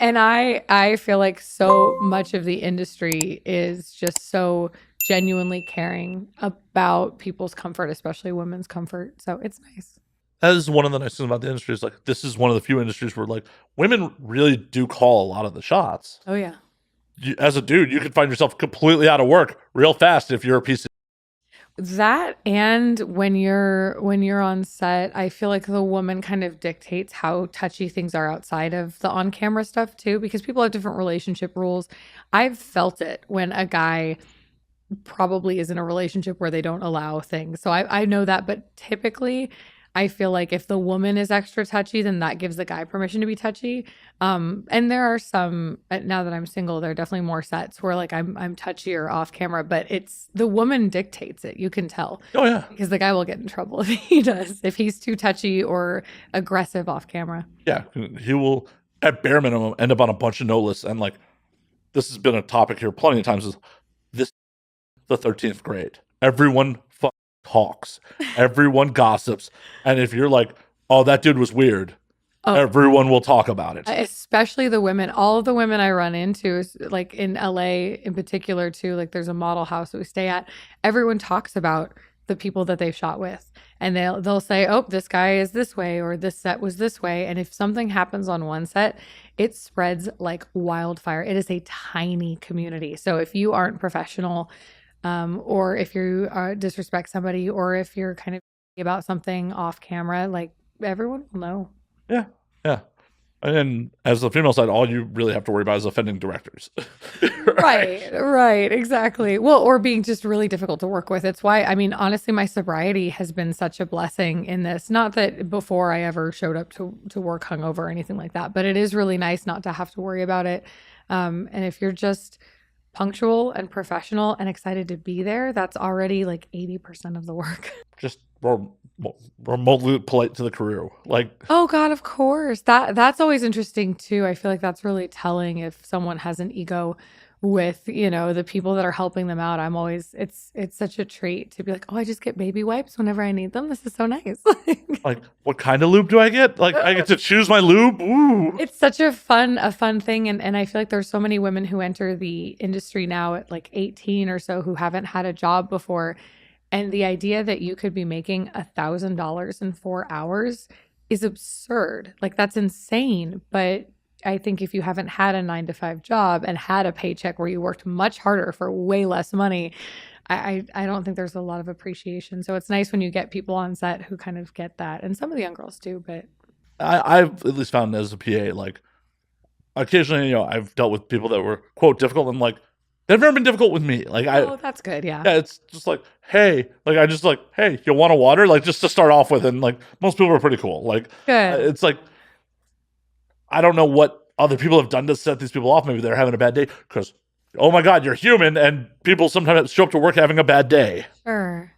And I feel like so much of the industry is just so genuinely caring about people's comfort, especially women's comfort. So it's nice. That is one of the nice things about the industry is like this is one of the few industries where like women really do call a lot of the shots. Oh yeah. As a dude, you can find yourself completely out of work real fast if you're a piece of That and when you're on set, I feel like the woman kind of dictates how touchy things are outside of the on-camera stuff too, because people have different relationship rules. I've felt it when a guy probably is in a relationship where they don't allow things. So I know that, but typically I feel like if the woman is extra touchy, then that gives the guy permission to be touchy. And there are some now that I'm single, there are definitely more sets where like I'm touchier off camera, but it's the woman dictates it. You can tell oh yeah. because the guy will get in trouble if he does, if he's too touchy or aggressive off camera. Yeah. He will at bare minimum end up on a bunch of no lists. And like this has been a topic here plenty of times is this the 13th grade. Everyone talks. Everyone gossips. And if you're like, oh, that dude was weird, Oh, everyone will talk about it. especially the women. All of the women I run into, like in LA in particular, too. Like there's a model house that we stay at. Everyone talks about the people that they've shot with, and they'll say, "Oh, this guy is this way," or "This set was this way." And if something happens on one set, it spreads like wildfire. It is a tiny community. So if you aren't professional, or if you disrespect somebody, or if you're kind of about something off camera, like everyone will know. Yeah. Yeah. And as the female side, all you really have to worry about is offending directors. Right, right, exactly. Well, or being just really difficult to work with. It's why, I mean, honestly, my sobriety has been such a blessing in this. Not that before I ever showed up to work hungover or anything like that, but it is really nice not to have to worry about it. And if you're just punctual and professional and excited to be there, that's already like 80% of the work. Just remotely polite to the crew. Like, Oh God, of course. That's always interesting too. I feel like that's really telling if someone has an ego with, the people that are helping them out. I'm always it's such a treat to be like, "Oh, I just get baby wipes whenever I need them. This is so nice." like, what kind of lube do I get? Like, I get to choose my lube. Ooh. It's such a fun thing, and I feel like there's so many women who enter the industry now at like 18 or so who haven't had a job before. And the idea that you could be making $1,000 in 4 hours is absurd. Like that's insane. But I think if you haven't had a 9 to 5 job and had a paycheck where you worked much harder for way less money, I don't think there's a lot of appreciation. So it's nice when you get people on set who kind of get that. And some of the young girls do, but I've at least found as a PA, like, occasionally, I've dealt with people that were, quote, difficult. And like, they've never been difficult with me. Like, oh, that's good. Yeah. yeah, it's just like, hey, like, I just like, hey, you want a water? Like, just to start off with. And like, most people are pretty cool. Like, Good. it's like, I don't know what other people have done to set these people off. Maybe they're having a bad day because, oh my God, you're human. And people sometimes show up to work having a bad day. Sure.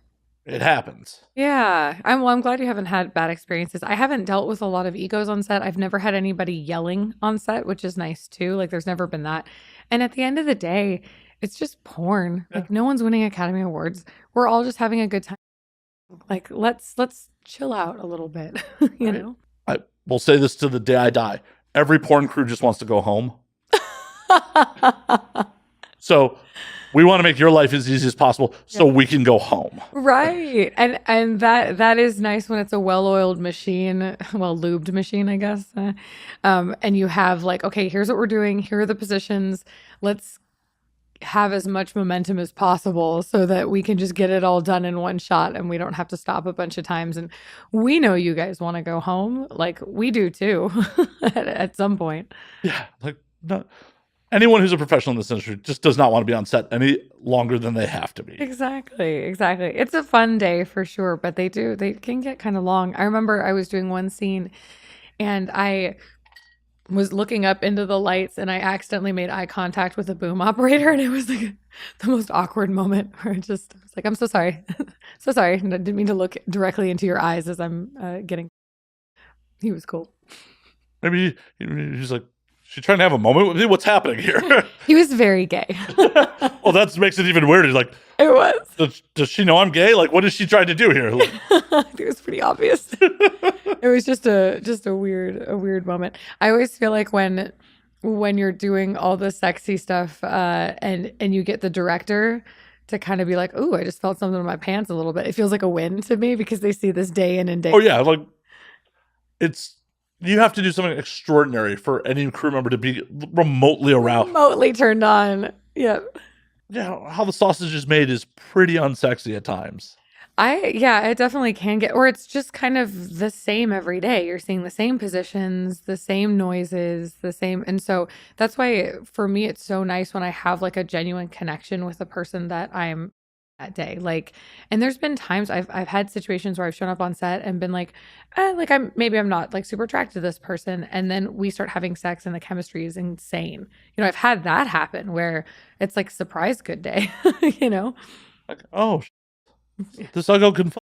It happens. Yeah. I'm glad you haven't had bad experiences. I haven't dealt with a lot of egos on set. I've never had anybody yelling on set, which is nice too. Like there's never been that. And at the end of the day, it's just porn. Yeah. Like no one's winning Academy Awards. We're all just having a good time. Like let's chill out a little bit, you Right. know. I will say this to the day I die. Every porn crew just wants to go home. So we want to make your life as easy as possible so we can go home. Right. And that is nice when it's a well-oiled machine, well lubed machine, I guess. And you have like, okay, here's what we're doing. Here are the positions. Let's have as much momentum as possible so that we can just get it all done in one shot and we don't have to stop a bunch of times. And we know you guys want to go home. Like we do too at some point. Yeah. Like, no, anyone who's a professional in this industry just does not want to be on set any longer than they have to be. Exactly. Exactly. It's a fun day for sure, but they can get kind of long. I remember I was doing one scene and I was looking up into the lights and I accidentally made eye contact with the boom operator. And it was like the most awkward moment where I was like, I'm so sorry. So sorry. I didn't mean to look directly into your eyes as I'm getting. He was cool. Maybe he's like, she's trying to have a moment with me. What's happening here? He was very gay. Well, that makes it even weirder. Like, It was. does she know I'm gay? Like, what is she trying to do here? Like, I think it was pretty obvious. It was just a weird moment. I always feel like when when you're doing all the sexy stuff, and you get the director to kind of be like, "Ooh, I just felt something in my pants a little bit." It feels like a win to me because they see this day in and day Oh yeah, like it's you have to do something extraordinary for any crew member to be remotely aroused. remotely turned on. Yep. Yeah, how the sausage is made is pretty unsexy at times. Yeah, it definitely can get, or it's just kind of the same every day. You're seeing the same positions, the same noises, the same. And so that's why for me, it's so nice when I have like a genuine connection with the person that I'm that day. Like, and there's been times I've had situations where I've shown up on set and been like I'm not like super attracted to this person. And then we start having sex and the chemistry is insane. I've had that happen where it's like surprise good day, you know? Like, oh, this uggo can.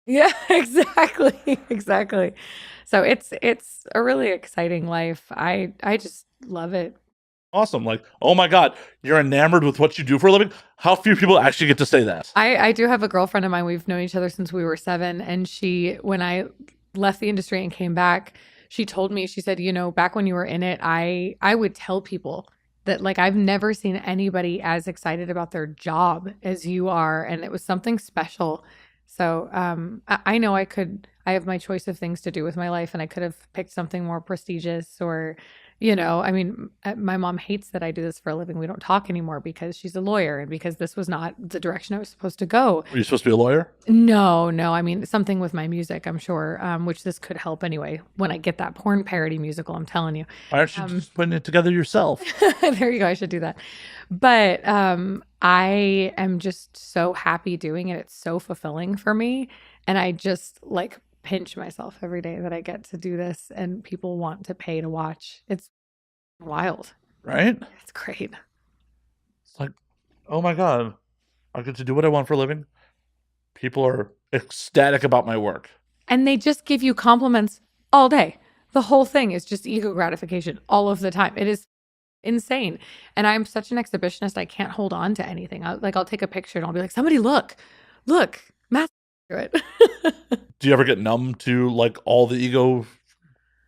Yeah, exactly. Exactly. So it's a really exciting life. I just love it. Awesome. Like, oh my God, you're enamored with what you do for a living? How few people actually get to say that? I do have a girlfriend of mine. We've known each other since we were 7, and when I left the industry and came back, she told me, she said, back when you were in it, I would tell people that like I've never seen anybody as excited about their job as you are, and it was something special. So I know I have my choice of things to do with my life, and I could have picked something more prestigious or I mean, my mom hates that I do this for a living. We don't talk anymore because she's a lawyer and because this was not the direction I was supposed to go. Are you supposed to be a lawyer? No, no. I mean, something with my music, I'm sure, which this could help anyway. When I get that porn parody musical, I'm telling you. Why aren't you just putting it together yourself? There you go. I should do that. But I am just so happy doing it. It's so fulfilling for me. And I just like pinch myself every day that I get to do this and people want to pay to watch. It's wild. Right? It's great. It's like, oh my God, I get to do what I want for a living. People are ecstatic about my work. And they just give you compliments all day. The whole thing is just ego gratification all of the time. It is insane. And I'm such an exhibitionist. I can't hold on to anything. I'll take a picture and I'll be like, somebody look, Matt do it. Do you ever get numb to like all the ego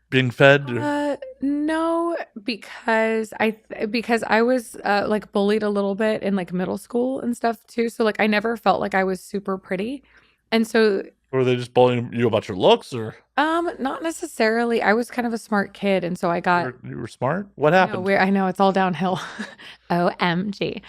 being fed? No, because I was like bullied a little bit in like middle school and stuff too. So like I never felt like I was super pretty. And so Or are they just bullying you about your looks? Or not necessarily. I was kind of a smart kid and so I got you were smart? What happened? I know it's all downhill. OMG.